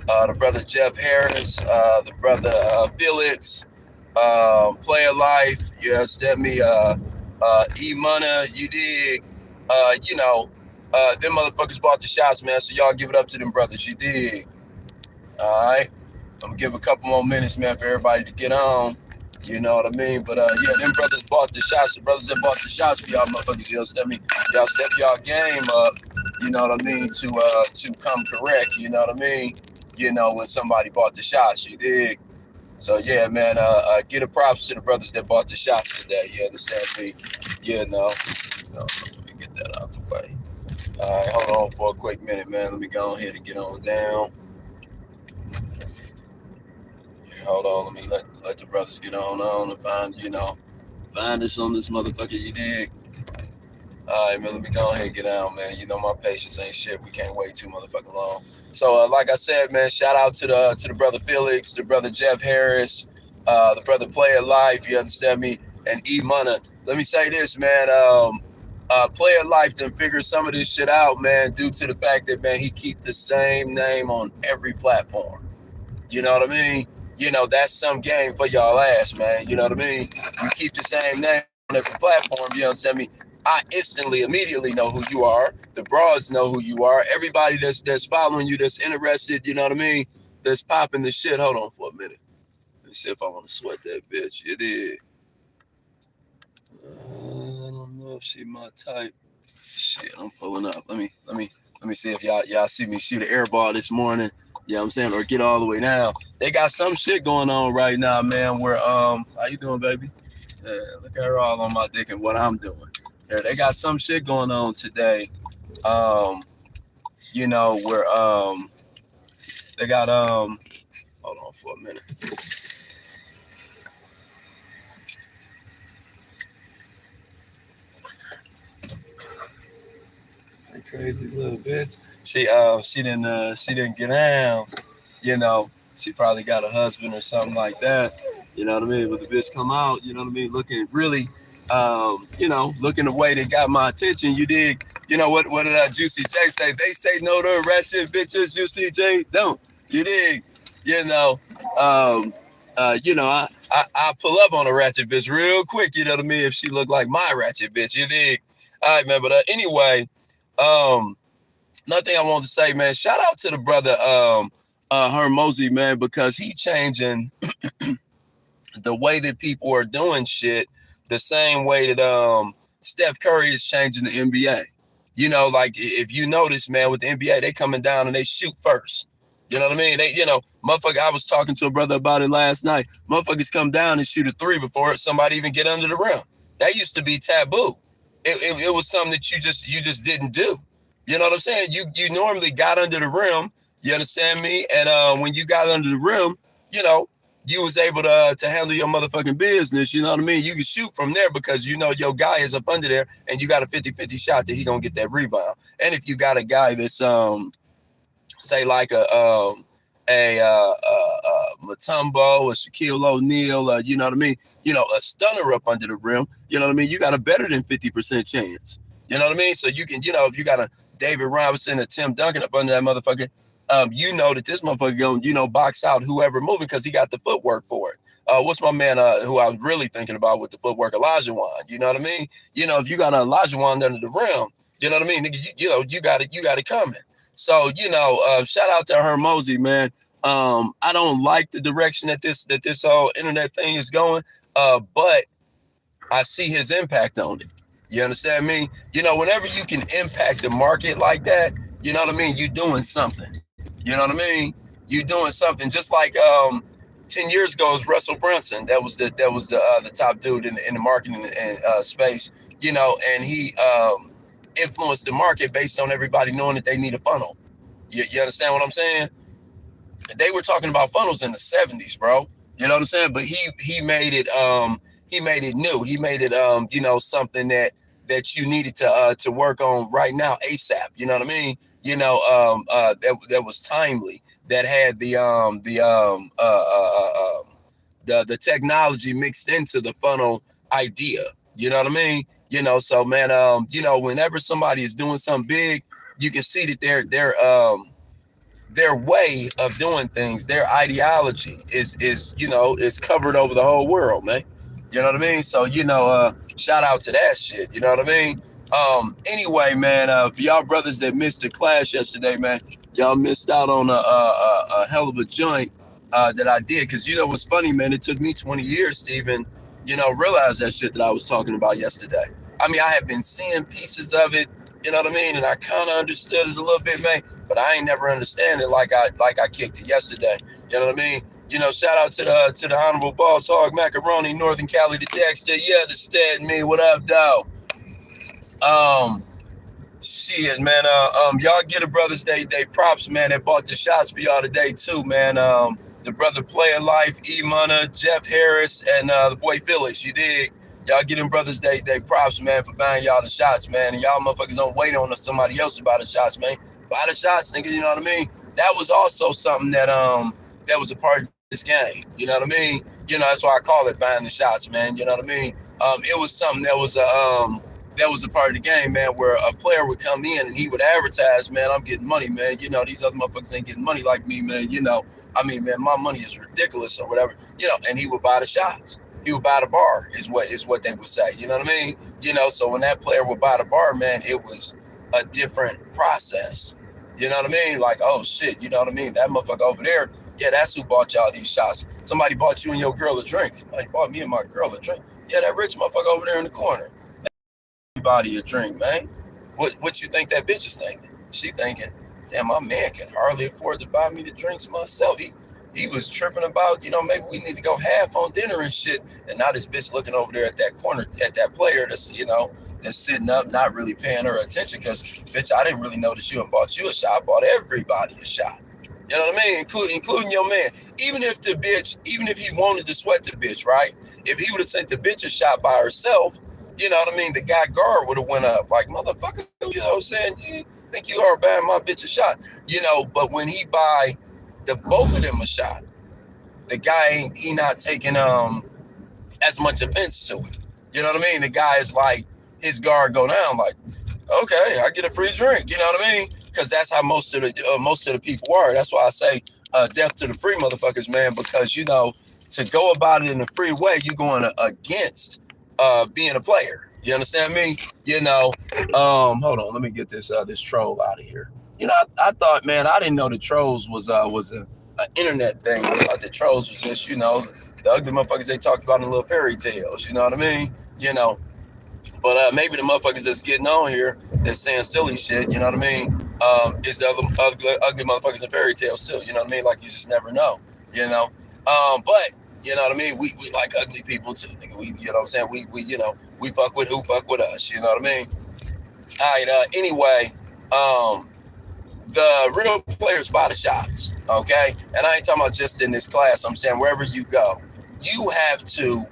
the brother Jeff Harris, the brother Felix, Player Life, you understand me, E Money, you dig, you know, them motherfuckers bought the shots, man, so y'all give it up to them brothers, you dig, alright, I'm gonna give a couple more minutes, man, for everybody to get on, you know what I mean, but yeah, them brothers bought the shots, the brothers that bought the shots for y'all motherfuckers, you understand me, y'all step y'all game up, you know what I mean, to come correct, you know what I mean, you know, when somebody bought the shots, you dig. So yeah, man, get a props to the brothers that bought the shots today. You understand me? Yeah, no. Let me get that out the way. All right, hold on for a quick minute, man. Let me go ahead and get on down. Yeah, hold on, let me let the brothers get on and find us on this motherfucker. You dig? All right, man. Let me go ahead and get down, man. You know my patience ain't shit. We can't wait too motherfucking long. So, like I said, man, shout out to the brother Felix, the brother Jeff Harris, the brother Player Life. You understand me? And E Money. Let me say this, man. Player Life done figure some of this shit out, man, due to the fact that man he keep the same name on every platform. You know what I mean? You know that's some game for y'all ass, man. You know what I mean? You keep the same name on every platform. You understand me? I instantly, immediately know who you are. The broads know who you are. Everybody that's following you, that's interested, you know what I mean? That's popping the shit. Hold on for a minute. Let me see if I want to sweat that bitch. You did. I don't know if she my type. Shit, I'm pulling up. Let me see if y'all see me shoot an air ball this morning. You know what I'm saying? Or get all the way down. They got some shit going on right now, man, where how you doing, baby? Yeah, look at her all on my dick and what I'm doing. Yeah, they got some shit going on today. You know, where they got hold on for a minute. Crazy little bitch. She didn't get down. You know, she probably got a husband or something like that. You know what I mean? But the bitch come out, you know what I mean, looking really looking the way that got my attention. You dig? You know what did Juicy J say? They say no to ratchet bitches, Juicy J don't. You dig? You know, I pull up on a ratchet bitch real quick, you know what I mean, if she look like my ratchet bitch, you dig? All right, man, but anyway, another thing I wanted to say, man, shout out to the brother Hermosi, man, because he changing the way that people are doing shit the same way that Steph Curry is changing the NBA. You know, like if you notice, man, with the NBA, they coming down and they shoot first. You know what I mean? They, motherfucker, I was talking to a brother about it last night. Motherfuckers come down and shoot a three before somebody even get under the rim. That used to be taboo. It was something that you just didn't do. You know what I'm saying? You normally got under the rim. You understand me? And when you got under the rim, you know, you was able to handle your motherfucking business. You know what I mean? You can shoot from there because you know your guy is up under there and you got a 50-50 shot that he gonna get that rebound. And if you got a guy that's say like a Mutombo or Shaquille O'Neal, you know what I mean? You know, a stunner up under the rim, you know what I mean? You got a better than 50% chance. You know what I mean? So you can, if you got a David Robinson or Tim Duncan up under that motherfucker, you know that this motherfucker gonna, box out whoever moving because he got the footwork for it. What's my man who I was really thinking about with the footwork, Elijah Wan? You know what I mean? You know, if you got an Elijah Wan under the rim, you know what I mean? Nigga, you got it coming. So, shout out to Hermosi, man. I don't like the direction that this whole internet thing is going, but I see his impact on it. You understand me? You know, whenever you can impact the market like that, you know what I mean? You're doing something. You know what I mean? You're doing something. Just like 10 years ago, it was Russell Brunson. That was the top dude in the marketing and space. You know, and he influenced the market based on everybody knowing that they need a funnel. You understand what I'm saying? They were talking about funnels in the 70s, bro. You know what I'm saying? But he made it new. He made it something that you needed to work on right now ASAP. You know what I mean? That was timely. That had the technology mixed into the funnel idea. You know what I mean? So man, whenever somebody is doing something big, you can see that their way of doing things, their ideology is covered over the whole world, man. You know what I mean? So, shout out to that shit. You know what I mean? Anyway, man, for y'all brothers that missed the class yesterday, man, y'all missed out on a hell of a joint that I did. Because, what's funny, man, it took me 20 years to even, realize that shit that I was talking about yesterday. I mean, I have been seeing pieces of it, you know what I mean? And I kind of understood it a little bit, man, but I ain't never understand it like I kicked it yesterday. You know what I mean? Shout out to the Honorable Bosshogg Macaroni, Northern Cali, the Dexter. Yeah, the Stead, me. What up, dog? Shit, man. Y'all get a brothers they props, man. That bought the shots for y'all today too, man. The brother Player Life, E Munna, Jeff Harris, and the boy Phyllis. You dig? Y'all get them brothers they props, man, for buying y'all the shots, man. And y'all motherfuckers don't wait on somebody else to buy the shots, man. Buy the shots, nigga. You know what I mean? That was also something that was a part of this game. You know what I mean? That's why I call it buying the shots, man. You know what I mean? It was something that was a part of the game, man, where a player would come in and he would advertise, man, I'm getting money, man. These other motherfuckers ain't getting money like me, man. I mean, man, my money is ridiculous or whatever. And he would buy the shots. He would buy the bar is what they would say. You know what I mean? So when that player would buy the bar, man, it was a different process. You know what I mean? Like, oh shit, you know what I mean? That motherfucker over there, yeah, that's who bought y'all these shots. Somebody bought you and your girl a drink. Somebody bought me and my girl a drink. Yeah, that rich motherfucker over there in the corner. Everybody a drink, man. What you think that bitch is thinking? She thinking, damn, my man can hardly afford to buy me the drinks myself. He was tripping about, maybe we need to go half on dinner and shit. And now this bitch looking over there at that corner, at that player that's, that's sitting up, not really paying her attention because, bitch, I didn't really notice you and bought you a shot. I bought everybody a shot. You know what I mean? Including your man. Even if he wanted to sweat the bitch, right? If he would have sent the bitch a shot by herself, you know what I mean? The guy guard would have went up like, motherfucker, you know what I'm saying? You think you are buying my bitch a shot? But when he buy the both of them a shot, the guy he not taking as much offense to it. You know what I mean? The guy is like, his guard go down like, okay, I get a free drink. You know what I mean? Because that's how most of the people are. That's why I say death to the free motherfuckers, man. Because to go about it in a free way, you're going against being a player. You understand me? Hold on, let me get this troll out of here. I thought, man, I didn't know the trolls was an internet thing. I thought the trolls was just, the ugly motherfuckers they talked about in the little fairy tales. You know what I mean? But maybe the motherfuckers that's getting on here that's saying silly shit, you know what I mean? Is the other ugly motherfuckers in fairy tales too, you know what I mean? Like you just never know, But you know what I mean? We like ugly people too, nigga. We, you know what I'm saying? We fuck with who fuck with us, you know what I mean? All right. Anyway, the real players buy the shots, okay? And I ain't talking about just in this class. I'm saying wherever you go, you have to.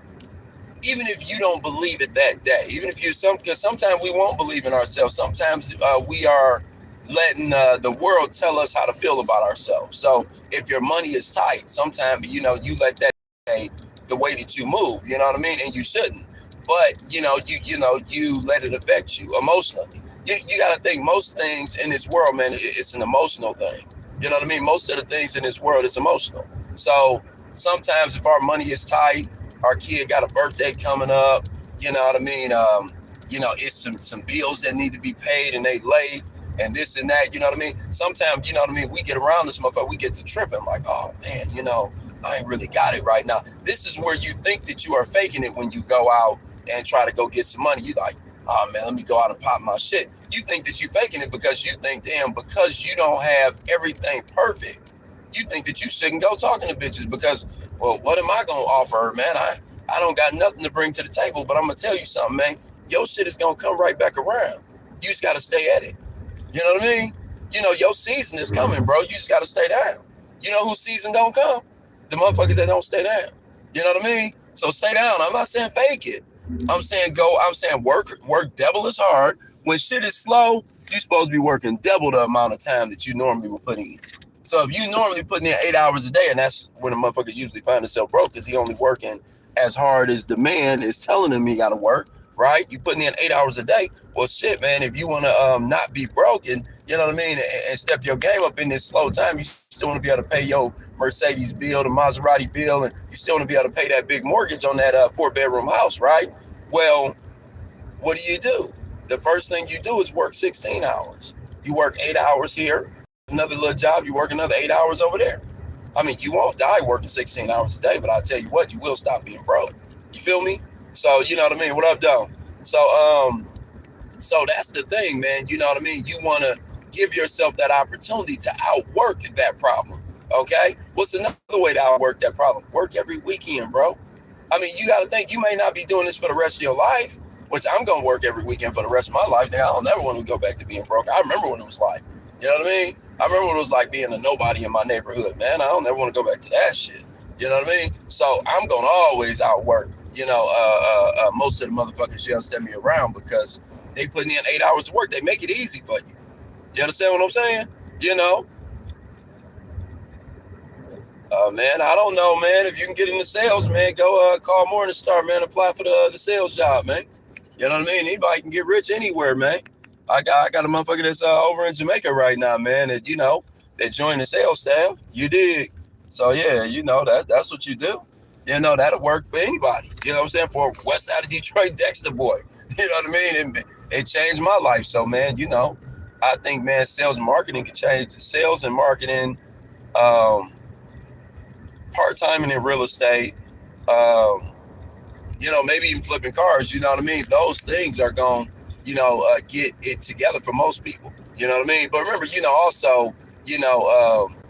Even if you don't believe it that day, even if because sometimes we won't believe in ourselves. Sometimes we are letting the world tell us how to feel about ourselves. So if your money is tight, sometimes, you let that the way that you move, you know what I mean? And you shouldn't. But, you let it affect you emotionally. You got to think most things in this world, man, it's an emotional thing. You know what I mean? Most of the things in this world is emotional. So sometimes if our money is tight, our kid got a birthday coming up, you know what I mean? It's some bills that need to be paid and they late and this and that, you know what I mean? Sometimes, you know what I mean? We get around this motherfucker, we get to tripping like, oh man, I ain't really got it right now. This is where you think that you are faking it when you go out and try to go get some money. You like, oh man, let me go out and pop my shit. You think that you faking it because you think, damn, because you don't have everything perfect, you think that you shouldn't go talking to bitches because, well, what am I going to offer her, man? I don't got nothing to bring to the table, but I'm going to tell you something, man. Your shit is going to come right back around. You just got to stay at it. You know what I mean? Your season is coming, bro. You just got to stay down. You know whose season don't come? The motherfuckers that don't stay down. You know what I mean? So stay down. I'm not saying fake it. I'm saying work double as hard. When shit is slow, you're supposed to be working double the amount of time that you normally would put in. So if you normally putting in 8 hours a day, and that's when a motherfucker usually find himself broke, because he only working as hard as the man is telling him he got to work. right? You putting in 8 hours a day. Well, shit, man, if you want to not be broken, you know what I mean, and step your game up in this slow time, you still want to be able to pay your Mercedes bill, the Maserati bill, and you still want to be able to pay that big mortgage on that 4-bedroom house, right? Well, what do? The first thing you do is work 16 hours. You work 8 hours here, another little job, you work another 8 hours over there. I mean, you won't die working 16 hours a day, but I'll tell you what, you will stop being broke. You feel me? So, you know what I mean? What up, Dom? So that's the thing, man. You know what I mean? You want to give yourself that opportunity to outwork that problem. Okay? What's another way to outwork that problem? Work every weekend, bro. I mean, you got to think you may not be doing this for the rest of your life, which I'm going to work every weekend for the rest of my life. Now, I don't never want to go back to being broke. I remember what it was like. You know what I mean? I remember what it was like being a nobody in my neighborhood, man. I don't ever want to go back to that shit. You know what I mean? So I'm going to always outwork, most of the motherfuckers you understand me around because they putting in 8 hours of work. They make it easy for you. You understand what I'm saying? You know? Man, I don't know, man. If you can get into sales, man, go call Morningstar, man. Apply for the sales job, man. You know what I mean? Anybody can get rich anywhere, man. I got a motherfucker that's over in Jamaica right now, man. That that joined the sales staff. You dig? So yeah, that's what you do. That'll work for anybody. You know what I'm saying? For West Side of Detroit, Dexter boy. You know what I mean? It changed my life. So man, I think man, sales and marketing can change. Sales and marketing, part-time in real estate, maybe even flipping cars, you know what I mean? Those things are going, get it together for most people, you know what I mean? But remember, also,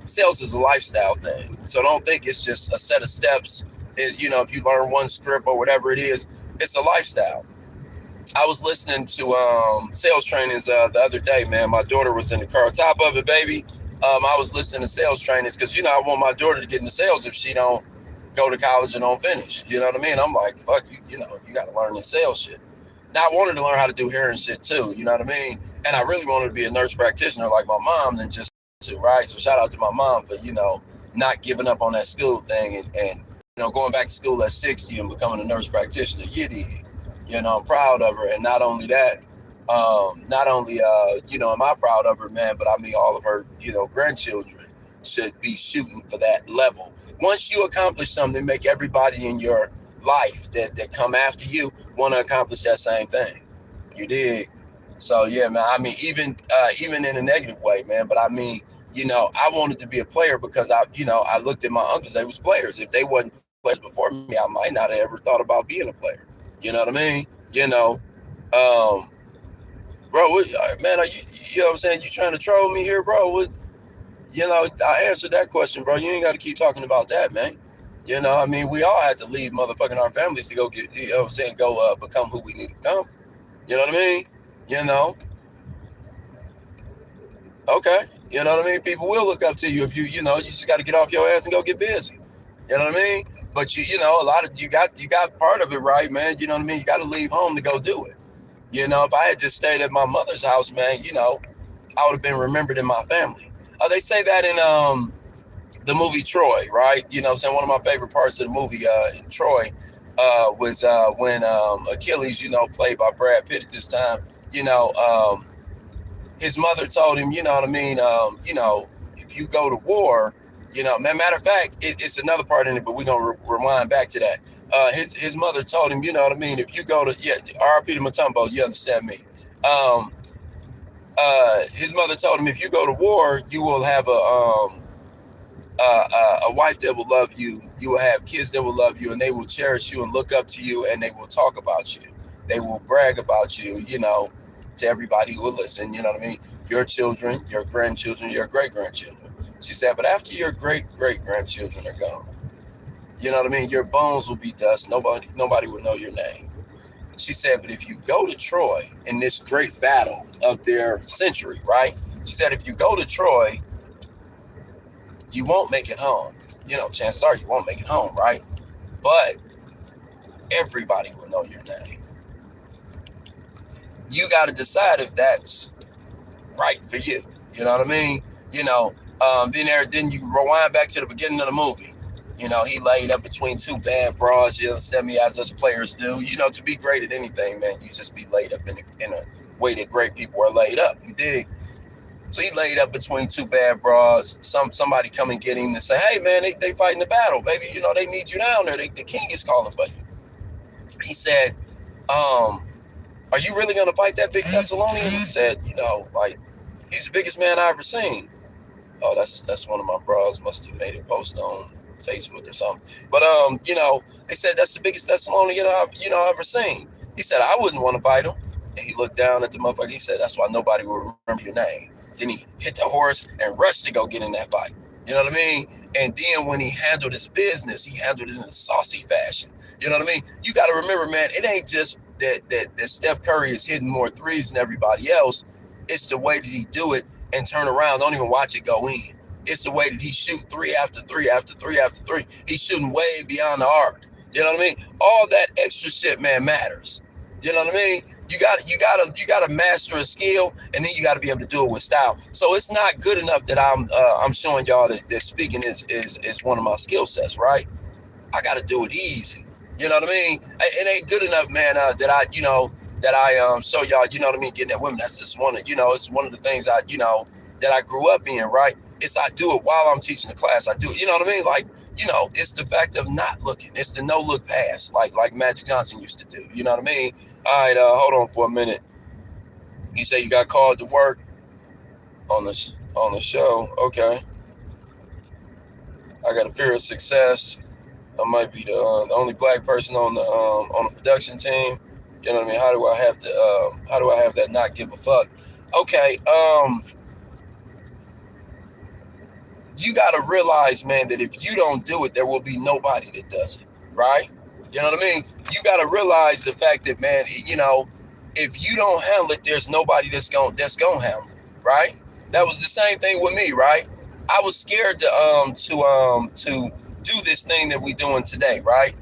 sales is a lifestyle thing. So don't think it's just a set of steps. If you learn one script or whatever it is, it's a lifestyle. I was listening to sales trainings the other day, man. My daughter was in the car, top of it, baby. I was listening to sales trainings because, I want my daughter to get into sales if she don't go to college and don't finish. You know what I mean? I'm like, fuck you, you got to learn this sales shit. Now, I wanted to learn how to do hair and shit too, you know what I mean? And I really wanted to be a nurse practitioner like my mom than just to, right? So shout out to my mom for, not giving up on that school thing and going back to school at 60 and becoming a nurse practitioner. You did. I'm proud of her. And not only that, am I proud of her, man, but I mean all of her, grandchildren should be shooting for that level. Once you accomplish something, make everybody in your life that come after you want to accomplish that same thing. You dig? So yeah, man. I mean, even in a negative way, man. But I mean, I wanted to be a player because I looked at my uncles; they was players. If they wasn't players before me, I might not have ever thought about being a player. You know what I mean? Bro, man, are you know what I'm saying? You trying to troll me here, bro? I answered that question, bro. You ain't got to keep talking about that, man. I mean, we all had to leave motherfucking our families to go get, what I'm saying, go become who we need to become. You know what I mean? Okay. You know what I mean? People will look up to you if you just got to get off your ass and go get busy. You know what I mean? But you got part of it right, man. You know what I mean? You got to leave home to go do it. If I had just stayed at my mother's house, man, I would have been remembered in my family. They say that in the movie Troy, right? You know what I'm saying? One of my favorite parts of the movie in Troy was when Achilles, played by Brad Pitt at this time, his mother told him, you know what I mean? If you go to war, matter of fact, it's another part in it, but we're going to rewind back to that. His mother told him, you know what I mean? If you go to, R.I.P. to Matumbo, you understand me. His mother told him, if you go to war, you will have a wife that will love you. You will have kids that will love you, and they will cherish you and look up to you, and they will talk about you. They will brag about you, to everybody who will listen. You know what I mean? Your children, your grandchildren, your great-grandchildren. She said, but after your great-great-grandchildren are gone, you know what I mean? Your bones will be dust. Nobody will know your name. She said, but if you go to Troy in this great battle of their century, right? She said, if you go to Troy, you won't make it home. Chances are you won't make it home, right? But everybody will know your name. You got to decide if that's right for you. You know what I mean? Then you rewind back to the beginning of the movie. He laid up between two bad bras, you understand me, as us players do. To be great at anything, man, you just be laid up in a way that great people are laid up. You dig? So he laid up between two bad bras. Somebody come and get him and say, hey, man, they fighting the battle, baby. They need you down there. The king is calling for you. He said, are you really going to fight that big Thessalonian? He said, he's the biggest man I ever seen. Oh, that's one of my bros. Must have made a post on Facebook or something. But, they said that's the biggest Thessalonian I've ever seen. He said, I wouldn't want to fight him. And he looked down at the motherfucker. He said, that's why nobody will remember your name. Then he hit the horse and rushed to go get in that fight. You know what I mean? And then when he handled his business, he handled it in a saucy fashion. You know what I mean? You got to remember, man, it ain't just that Steph Curry is hitting more threes than everybody else. It's the way that he do it and turn around. Don't even watch it go in. It's the way that he shoot three after three after three after three. He's shooting way beyond the arc. You know what I mean? All that extra shit, man, matters. You know what I mean? You gotta master a skill, and then you gotta be able to do it with style. So it's not good enough that I'm showing y'all that speaking is one of my skill sets, right? I gotta do it easy. You know what I mean? It ain't good enough, man, that I show y'all, you know what I mean, getting at women. That's just it's one of the things that I grew up in, right? It's I do it while I'm teaching the class. I do it, you know what I mean? Like, it's the fact of not looking. It's the no look pass, like Magic Johnson used to do. You know what I mean? All right, hold on for a minute. You say you got called to work on the show. Okay. I got a fear of success. I might be the only black person on the production team. You know what I mean? How do I have that not give a fuck? Okay. You got to realize, man, that if you don't do it, there will be nobody that does it, right? You know what I mean? You got to realize the fact that, man, if you don't handle it, there's nobody that's gonna handle it, right? That was the same thing with me, right? I was scared to do this thing that we're doing today, right?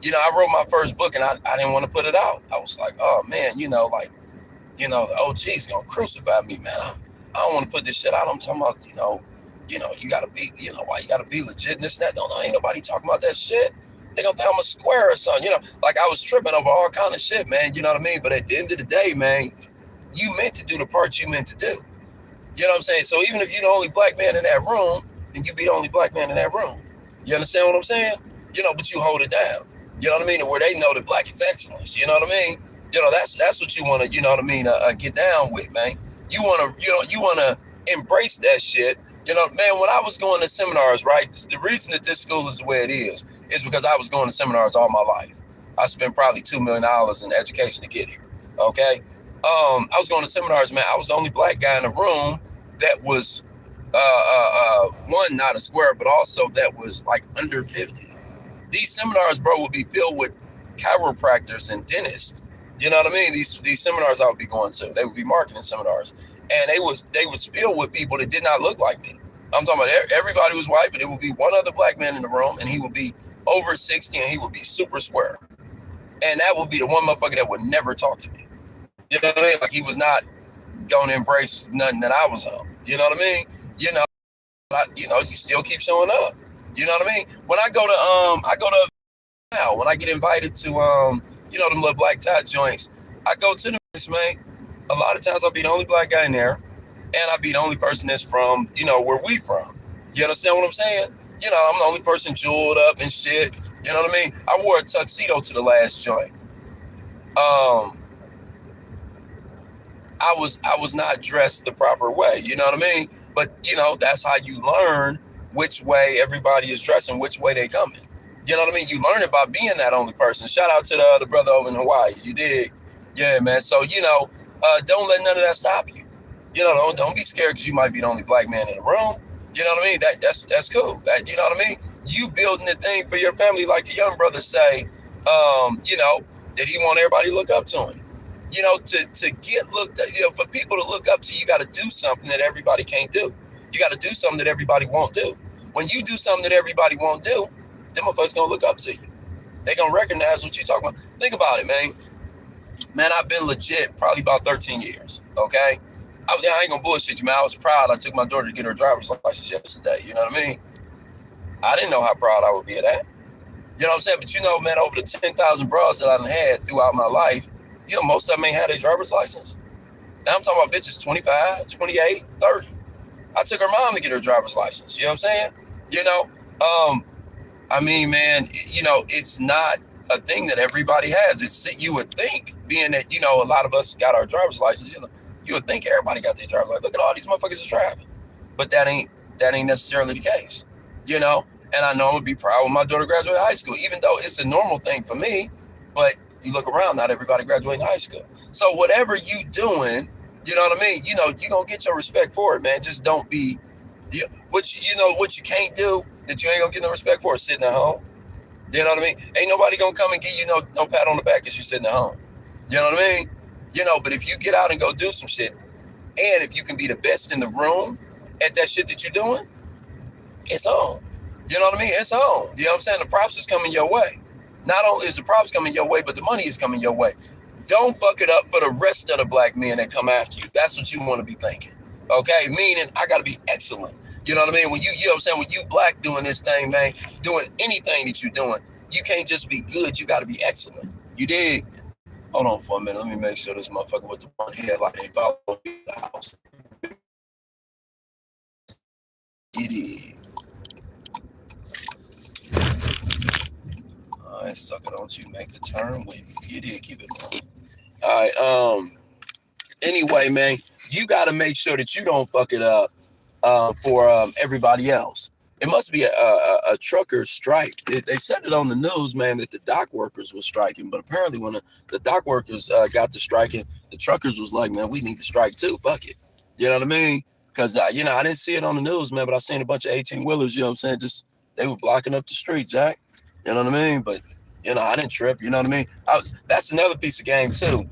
I wrote my first book and I didn't want to put it out. I was like, oh man, the OG's gonna crucify me, man. I don't want to put this shit out. I'm talking about, you gotta be, why you gotta be legit and this and that. Ain't nobody talking about that shit. They gonna think I'm a square or something, like I was tripping over all kind of shit, man. You know what I mean? But at the end of the day, man, you meant to do the part you meant to do. You know what I'm saying? So even if you're the only black man in that room, then you be the only black man in that room. You understand what I'm saying? But you hold it down. You know what I mean? Where they know that black is excellence. You know what I mean? That's what you want to, you know what I mean, get down with, man. You want to embrace that shit. Man, when I was going to seminars, right? The reason that this school is the way it is because I was going to seminars all my life. I spent probably $2 million in education to get here. Okay. I was going to seminars, man. I was the only black guy in the room that was, one, not a square, but also that was like under 50. These seminars, bro, would be filled with chiropractors and dentists. You know what I mean? These seminars I would be going to, they would be marketing seminars. And they was filled with people that did not look like me. I'm talking about everybody was white, but it would be one other black man in the room, and he would be over 60, and he would be super square. And that would be the one motherfucker that would never talk to me. You know what I mean? Like he was not going to embrace nothing that I was on. You know what I mean? You still keep showing up. You know what I mean? When I go to now, when I get invited to them little black tie joints, I go to them, man. A lot of times I'll be the only black guy in there, and I'll be the only person that's from, where we from. You understand what I'm saying? I'm the only person jeweled up and shit. You know what I mean? I wore a tuxedo to the last joint. I was not dressed the proper way. You know what I mean? But, that's how you learn which way everybody is dressing, which way they coming. You know what I mean? You learn it by being that only person. Shout out to the other brother over in Hawaii. You dig? Yeah, man. So, don't let none of that stop you. Don't be scared because you might be the only black man in the room. You know what I mean? That's cool. You know what I mean? You building the thing for your family, like the young brother say, that he want everybody to look up to him. To get looked at, for people to look up to you, got to do something that everybody can't do. You got to do something that everybody won't do. When you do something that everybody won't do, them motherfuckers gonna look up to you. They gonna recognize what you talking about. Think about it, man. Man, I've been legit probably about 13 years, okay? I ain't gonna bullshit you, man. I was proud. I took my daughter to get her driver's license yesterday, you know what I mean? I didn't know how proud I would be of that. You know what I'm saying? But you know, man, over the 10,000 bras that I done had throughout my life, you know, most of them ain't had a driver's license. Now I'm talking about bitches 25, 28, 30. I took her mom to get her driver's license. You know what I'm saying? You know, I mean, man, you know, it's not a thing that everybody has. It's, you would think, being that, you know, a lot of us got our driver's license, you know, you would think everybody got their driver's license. Look at all these motherfuckers driving. But that ain't necessarily the case, you know? And I know I'm gonna be proud when my daughter graduated high school, even though it's a normal thing for me. But you look around, not everybody graduating high school. So whatever you doing, you know what I mean? You know, you gonna get your respect for it, man. Just don't be, what you can't do that you ain't gonna get no respect for is sitting at home. You know what I mean? Ain't nobody gonna come and give you no pat on the back because you sitting at home. You know what I mean? You know, but if you get out and go do some shit, and if you can be the best in the room at that shit that you're doing, it's on. You know what I mean? It's on. You know what I'm saying? The props is coming your way. Not only is the props coming your way, but the money is coming your way. Don't fuck it up for the rest of the black men that come after you. That's what you want to be thinking. Okay? Meaning, I got to be excellent. You know what I mean? When you know what I'm saying? When you black doing this thing, man, doing anything that you're doing, you can't just be good. You got to be excellent. You dig? Hold on for a minute. Let me make sure this motherfucker with the one headlight ain't follow me to the house. You dig? All right, sucker, don't you make the turn with me. You did keep it going. All right, anyway, man, you got to make sure that you don't fuck it up for everybody else. It must be a trucker strike. They said it on the news, man, that the dock workers was striking. But apparently when the dock workers got to striking, the truckers was like, man, we need to strike too. Fuck it. You know what I mean? Because, you know, I didn't see it on the news, man, but I seen a bunch of 18-wheelers, you know what I'm saying? Just, they were blocking up the street, Jack. You know what I mean? But, you know, I didn't trip. You know what I mean? That's another piece of game, too.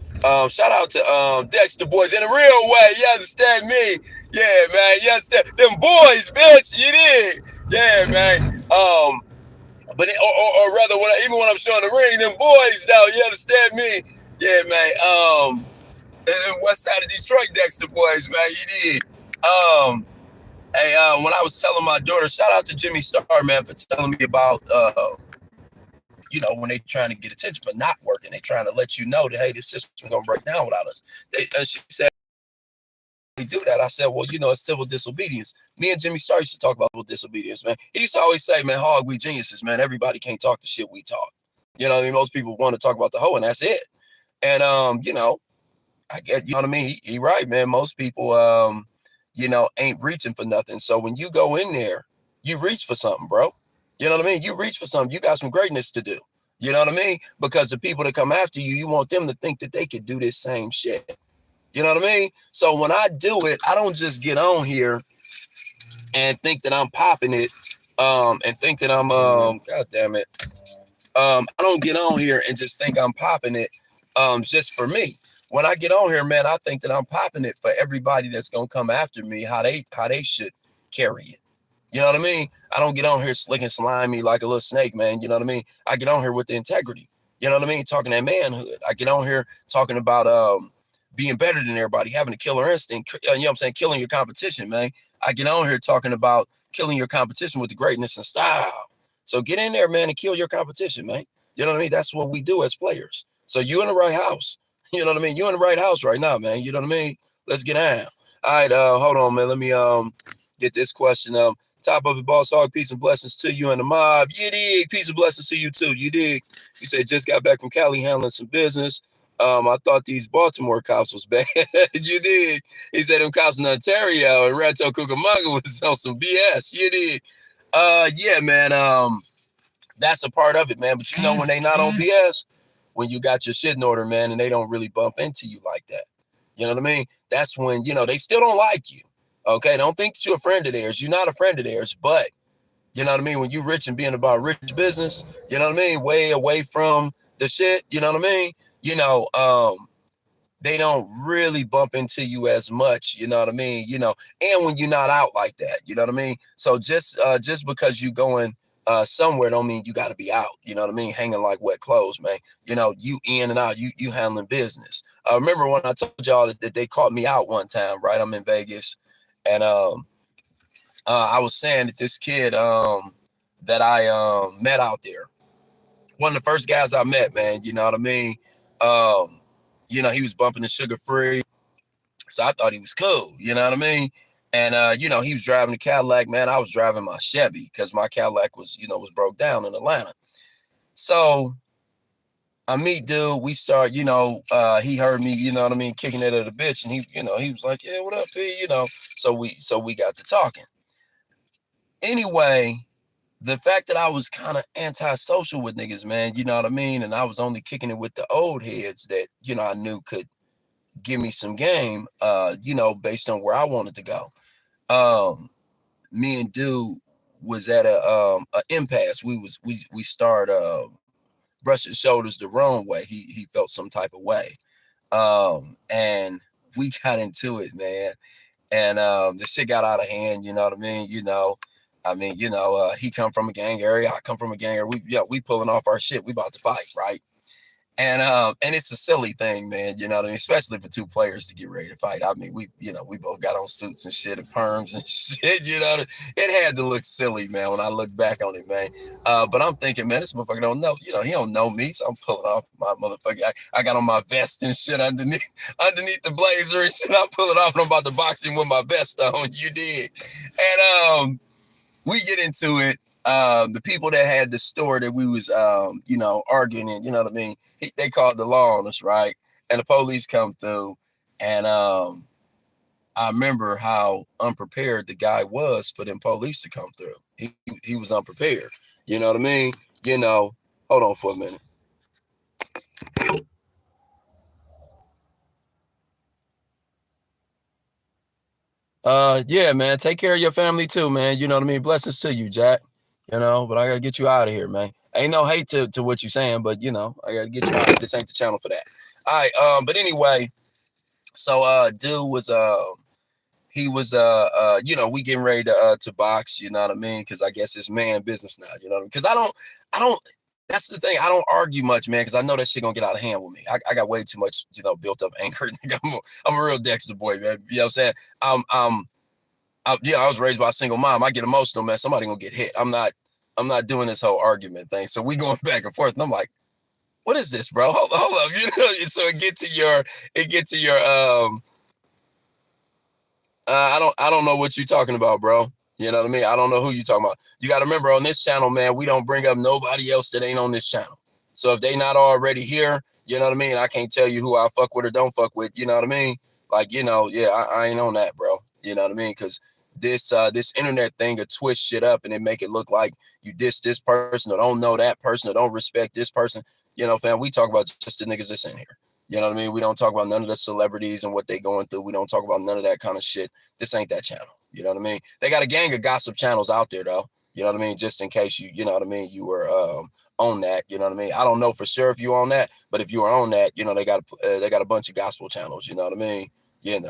Shout out to Dexter Boys in a real way. You understand me? Yeah, man. You understand? Them boys, bitch. You did. Yeah, man. But or rather, even when I'm showing the ring, them boys, though. You understand me? Yeah, man. West side of Detroit, Dexter Boys, man. You did. Hey, when I was telling my daughter, shout out to Jimmy Star, man, for telling me about, you know, when they trying to get attention for not working, they trying to let you know that, hey, this system gonna break down without us. She said, we do that. I said, well, you know, it's civil disobedience. Me and Jimmy Star used to talk about civil disobedience, man. He used to always say, man, Hog, we geniuses, man. Everybody can't talk the shit we talk. You know what I mean? Most people want to talk about the hoe, and that's it. And, you know, I get, you know what I mean? He right, man. Most people, you know, ain't reaching for nothing. So when you go in there, you reach for something, bro. You know what I mean? You reach for something. You got some greatness to do. You know what I mean? Because the people that come after you, you want them to think that they could do this same shit. You know what I mean? So when I do it, I don't just get on here and think that I'm popping it, and think that I'm, God damn it. I don't get on here and just think I'm popping it, just for me. When I get on here, man, I think that I'm popping it for everybody that's gonna come after me, how they should carry it. You know what I mean? I don't get on here slick and slimy like a little snake, man. You know what I mean? I get on here with the integrity. You know what I mean? Talking that manhood. I get on here talking about being better than everybody, having a killer instinct. You know what I'm saying? Killing your competition, man. I get on here talking about killing your competition with the greatness and style. So get in there, man, and kill your competition, man. You know what I mean? That's what we do as players. So you in the right house. You know what I mean? You're in the right house right now, man. You know what I mean? Let's get on. All right, hold on, man. Let me get this question. Top of the Bosshogg, peace and blessings to you and the mob. You dig? Peace and blessings to you too. You dig? You said just got back from Cali handling some business. I thought these Baltimore cops was bad. You dig? He said them cops in Ontario and Rancho Cucamonga was on some BS. You dig? Yeah, man. That's a part of it, man. But you know when they not on BS, when you got your shit in order, man, and they don't really bump into you like that. You know what I mean? That's when, you know, they still don't like you. Okay, don't think that you're a friend of theirs. You're not a friend of theirs, but you know what I mean? When you rich and being about rich business, you know what I mean? Way away from the shit, you know what I mean? You know, they don't really bump into you as much, you know what I mean? You know, and when you're not out like that, you know what I mean? So just because you going somewhere don't mean you got to be out, you know what I mean? Hanging like wet clothes, man. You know, you in and out, you handling business. I remember when I told y'all that they caught me out one time, right? I'm in Vegas, and I was saying that this kid that that I met out there. One of the first guys I met, man, you know what I mean? You know, he was bumping the sugar free. So I thought he was cool, you know what I mean? And you know, he was driving the Cadillac, man. I was driving my Chevy because my Cadillac was, you know, was broke down in Atlanta. So I meet dude, we start, you know, he heard me, you know what I mean, kicking it at a bitch, and he, you know, he was like, yeah, what up, P? You know, so we got to talking. Anyway, the fact that I was kind of antisocial with niggas, man, you know what I mean, and I was only kicking it with the old heads that, you know, I knew could give me some game, you know, based on where I wanted to go. Me and dude was at a impasse. We started brushing shoulders the wrong way. He felt some type of way. And we got into it, man. And the shit got out of hand, you know what I mean? He come from a gang area, I come from a gang area. We pulling off our shit. We about to fight, right? And it's a silly thing, man, you know what I mean? Especially for two players to get ready to fight. I mean, we both got on suits and shit and perms and shit, you know. It had to look silly, man, when I look back on it, man. But I'm thinking, man, this motherfucker don't know, you know, he don't know me, so I'm pulling off my motherfucker. I got on my vest and shit underneath the blazer and shit. I pull it off and I'm about to box him with my vest on, you dig? And we get into it. The people that had the store that we was, you know, arguing in, you know what I mean? They called the law on us, right? And the police come through. And I remember how unprepared the guy was for them police to come through. He was unprepared. You know what I mean? You know, hold on for a minute. Yeah, man. Take care of your family too, man. You know what I mean? Blessings to you, Jack. You know, but I gotta get you out of here, man. Ain't no hate to what you're saying, but you know, I gotta get you out. This ain't the channel for that. All right, but anyway, so dude was he was you know, we getting ready to box, you know what I mean? Because I guess it's man business now, you know what I mean? Because I don't that's the thing, I don't argue much, man, because I know that shit gonna get out of hand with me. I got way too much, you know, built up anger. I'm a real Dexter boy, man. You know what I'm saying? I was raised by a single mom. I get emotional, man. Somebody gonna get hit. I'm not doing this whole argument thing. So we going back and forth, and I'm like, what is this, bro? Hold up, you know. So it get to your I don't know what you're talking about, bro. You know what I mean? I don't know who you talking about. You got to remember, on this channel, man, we don't bring up nobody else that ain't on this channel. So if they not already here, you know what I mean? I can't tell you who I fuck with or don't fuck with. You know what I mean? Like, you know, yeah, I ain't on that, bro. You know what I mean? Because this internet thing will twist shit up and it make it look like you diss this person or don't know that person or don't respect this person. You know, fam, we talk about just the niggas that's in here. You know what I mean? We don't talk about none of the celebrities and what they going through. We don't talk about none of that kind of shit. This ain't that channel. You know what I mean? They got a gang of gossip channels out there, though. You know what I mean? Just in case you know what I mean, you were on that. You know what I mean? I don't know for sure if you on that, but if you are on that, you know, they got a bunch of gospel channels. You know what I mean? You know.